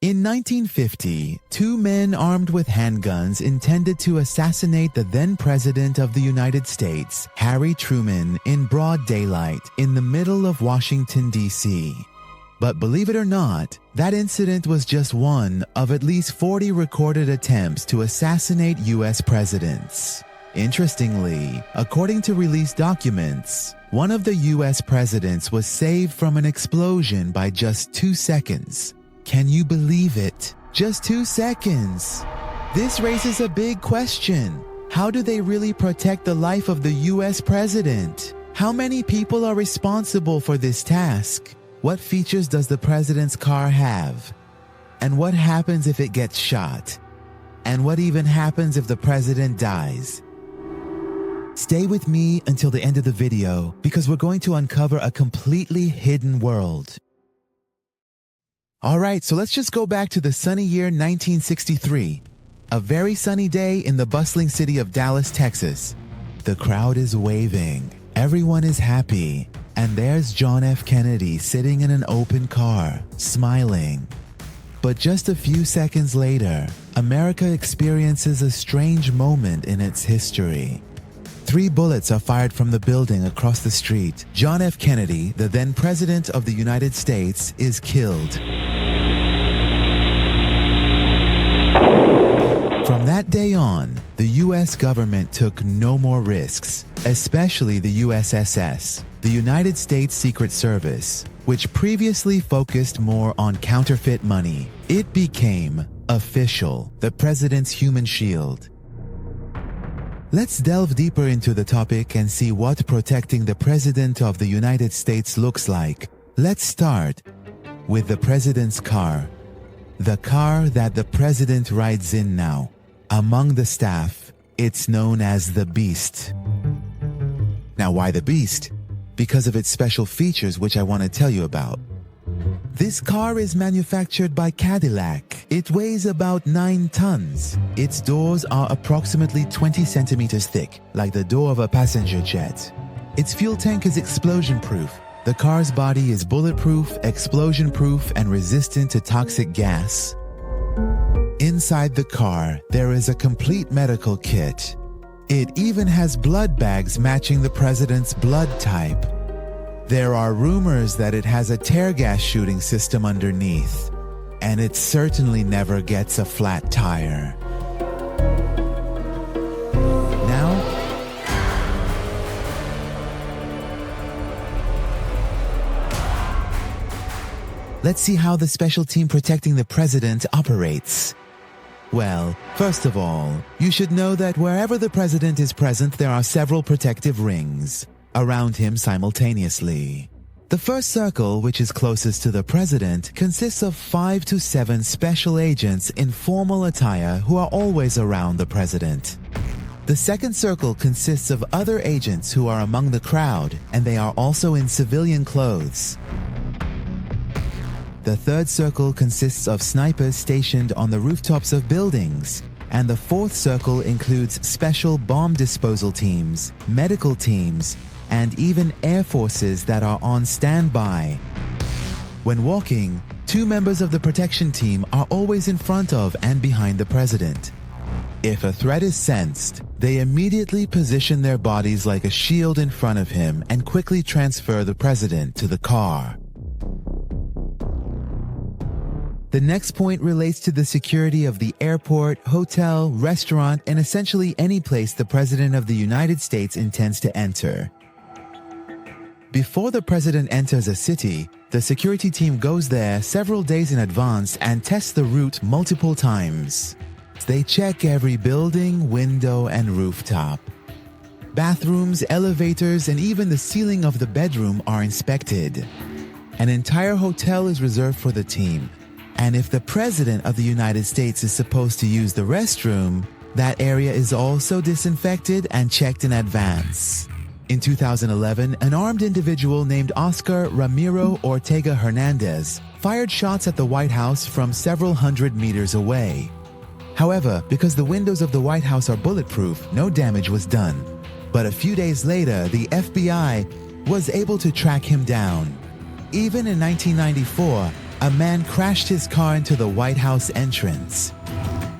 In 1950, two men armed with handguns intended to assassinate the then President of the United States, Harry Truman, in broad daylight in the middle of Washington, D.C. But believe it or not, that incident was just one of at least 40 recorded attempts to assassinate U.S. presidents. Interestingly, according to released documents, one of the U.S. presidents was saved from an explosion by just 2 seconds. Can you believe it? Just 2 seconds. This raises a big question. How do they really protect the life of the U.S. president? How many people are responsible for this task? What features does the president's car have? And what happens if it gets shot? And what even happens if the president dies? Stay with me until the end of the video because we're going to uncover a completely hidden world. Alright, so let's just go back to the sunny year 1963. A very sunny day in the bustling city of Dallas, Texas. The crowd is waving, everyone is happy, and there's John F. Kennedy sitting in an open car, smiling. But just a few seconds later, America experiences a strange moment in its history. 3 bullets are fired from the building across the street. John F. Kennedy, the then President of the United States, is killed. From that day on, the U.S. government took no more risks, especially the USSS, the United States Secret Service, which previously focused more on counterfeit money. It became official, the president's human shield. Let's delve deeper into the topic and see what protecting the President of the United States looks like. Let's start with the president's car. The car that the president rides in now. Among the staff, it's known as the Beast. Now, why the Beast? Because of its special features, which I want to tell you about. This car is manufactured by Cadillac. It weighs about 9 tons. Its doors are approximately 20 centimeters thick, like the door of a passenger jet. Its fuel tank is explosion-proof. The car's body is bulletproof, explosion-proof, and resistant to toxic gas. Inside the car, there is a complete medical kit. It even has blood bags matching the president's blood type. There are rumors that it has a tear gas shooting system underneath, and it certainly never gets a flat tire. Now, let's see how the special team protecting the president operates. Well, first of all, you should know that wherever the president is present, there are several protective rings around him simultaneously. The first circle, which is closest to the president, consists of 5 to 7 special agents in formal attire who are always around the president. The second circle consists of other agents who are among the crowd, and they are also in civilian clothes. The third circle consists of snipers stationed on the rooftops of buildings, and the fourth circle includes special bomb disposal teams, medical teams, and even air forces that are on standby. When walking, 2 members of the protection team are always in front of and behind the president. If a threat is sensed, they immediately position their bodies like a shield in front of him and quickly transfer the president to the car. The next point relates to the security of the airport, hotel, restaurant, and essentially any place the President of the United States intends to enter. Before the President enters a city, the security team goes there several days in advance and tests the route multiple times. They check every building, window, and rooftop. Bathrooms, elevators, and even the ceiling of the bedroom are inspected. An entire hotel is reserved for the team. And if the President of the United States is supposed to use the restroom, that area is also disinfected and checked in advance. In 2011, an armed individual named Oscar Ramiro Ortega Hernandez fired shots at the White House from several hundred meters away. However, because the windows of the White House are bulletproof, no damage was done. But a few days later, the FBI was able to track him down. Even in 1994, a man crashed his car into the White House entrance.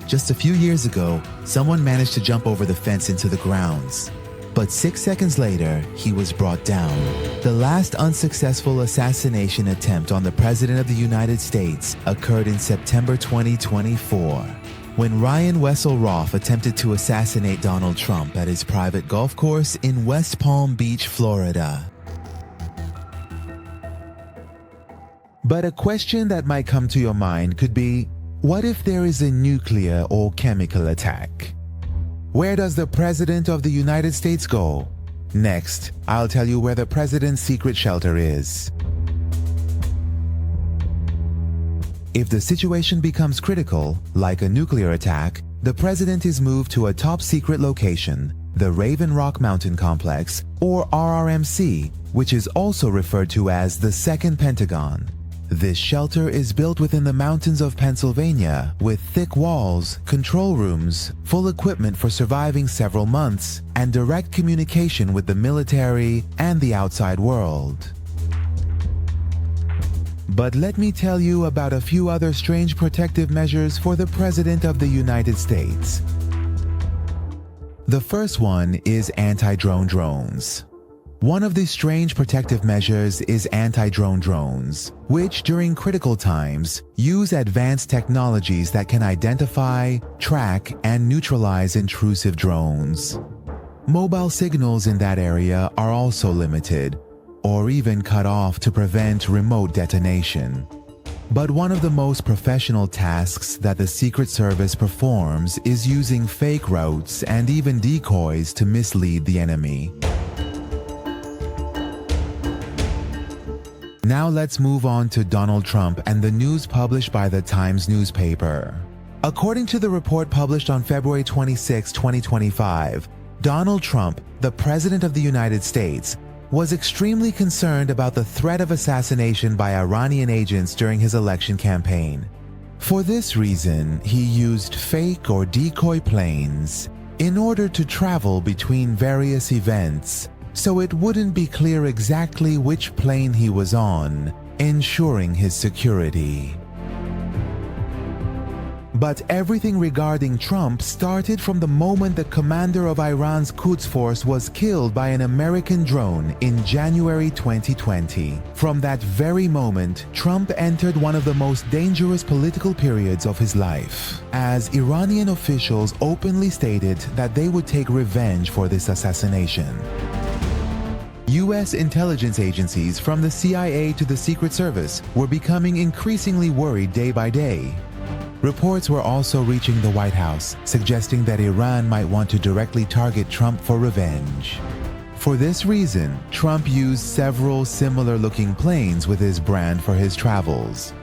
Just a few years ago, someone managed to jump over the fence into the grounds. But 6 seconds later, he was brought down. The last unsuccessful assassination attempt on the President of the United States occurred in September 2024, when Ryan Wessel-Roth attempted to assassinate Donald Trump at his private golf course in West Palm Beach, Florida. But a question that might come to your mind could be, what if there is a nuclear or chemical attack? Where does the President of the United States go? Next, I'll tell you where the President's secret shelter is. If the situation becomes critical, like a nuclear attack, the President is moved to a top-secret location, the Raven Rock Mountain Complex, or RRMC, which is also referred to as the Second Pentagon. This shelter is built within the mountains of Pennsylvania with thick walls, control rooms, full equipment for surviving several months, and direct communication with the military and the outside world. But let me tell you about a few other strange protective measures for the President of the United States. The first one is anti-drone drones. One of these strange protective measures is anti-drone drones, which during critical times use advanced technologies that can identify, track, and neutralize intrusive drones. Mobile signals in that area are also limited, or even cut off to prevent remote detonation. But one of the most professional tasks that the Secret Service performs is using fake routes and even decoys to mislead the enemy. Now let's move on to Donald Trump and the news published by the Times newspaper. According to the report published on February 26, 2025, Donald Trump, the President of the United States, was extremely concerned about the threat of assassination by Iranian agents during his election campaign. For this reason, he used fake or decoy planes in order to travel between various events, so it wouldn't be clear exactly which plane he was on, ensuring his security. But everything regarding Trump started from the moment the commander of Iran's Quds Force was killed by an American drone in January 2020. From that very moment, Trump entered one of the most dangerous political periods of his life, as Iranian officials openly stated that they would take revenge for this assassination. U.S. intelligence agencies from the CIA to the Secret Service were becoming increasingly worried day by day. Reports were also reaching the White House, suggesting that Iran might want to directly target Trump for revenge. For this reason, Trump used several similar-looking planes with his brand for his travels.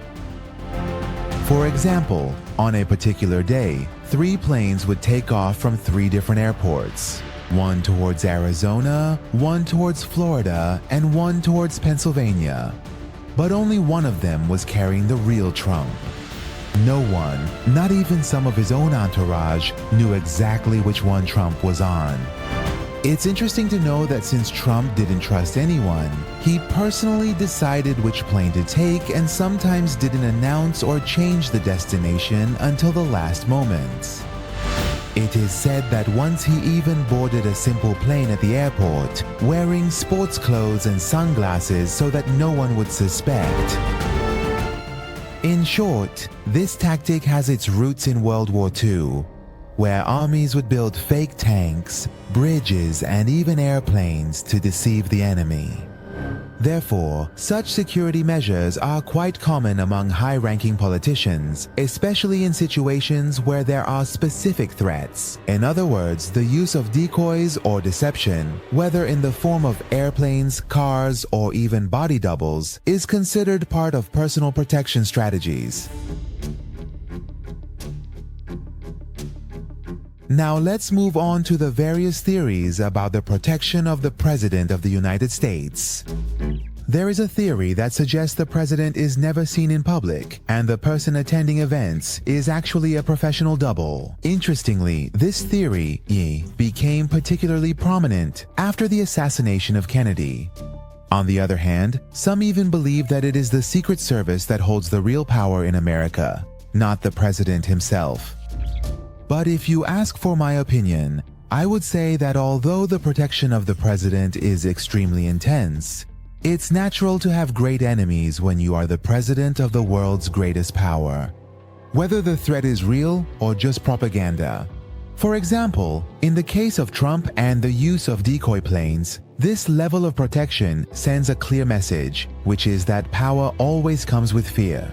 For example, on a particular day, 3 planes would take off from 3 different airports. One towards Arizona, one towards Florida, and one towards Pennsylvania. But only one of them was carrying the real Trump. No one, not even some of his own entourage, knew exactly which one Trump was on. It's interesting to know that since Trump didn't trust anyone, he personally decided which plane to take and sometimes didn't announce or change the destination until the last moment. It is said that once he even boarded a simple plane at the airport, wearing sports clothes and sunglasses so that no one would suspect. In short, this tactic has its roots in World War II, where armies would build fake tanks, bridges, and even airplanes to deceive the enemy. Therefore, such security measures are quite common among high-ranking politicians, especially in situations where there are specific threats. In other words, the use of decoys or deception, whether in the form of airplanes, cars, or even body doubles, is considered part of personal protection strategies. Now let's move on to the various theories about the protection of the President of the United States. There is a theory that suggests the President is never seen in public, and the person attending events is actually a professional double. Interestingly, this theory became particularly prominent after the assassination of Kennedy. On the other hand, some even believe that it is the Secret Service that holds the real power in America, not the president himself. But if you ask for my opinion, I would say that although the protection of the president is extremely intense, it's natural to have great enemies when you are the president of the world's greatest power, whether the threat is real or just propaganda. For example, in the case of Trump and the use of decoy planes, this level of protection sends a clear message, which is that power always comes with fear.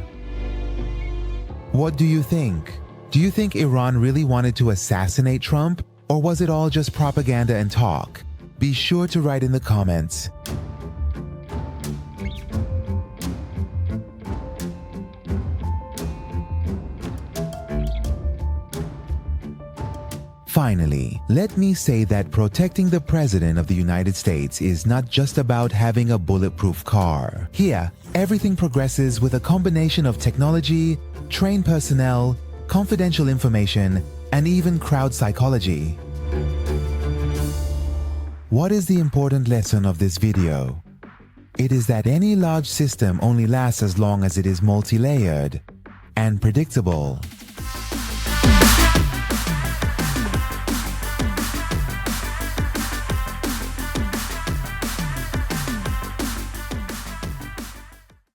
What do you think? Do you think Iran really wanted to assassinate Trump, or was it all just propaganda and talk? Be sure to write in the comments. Finally, let me say that protecting the President of the United States is not just about having a bulletproof car. Here, everything progresses with a combination of technology, trained personnel, confidential information, and even crowd psychology. What is the important lesson of this video? It is that any large system only lasts as long as it is multi-layered and predictable.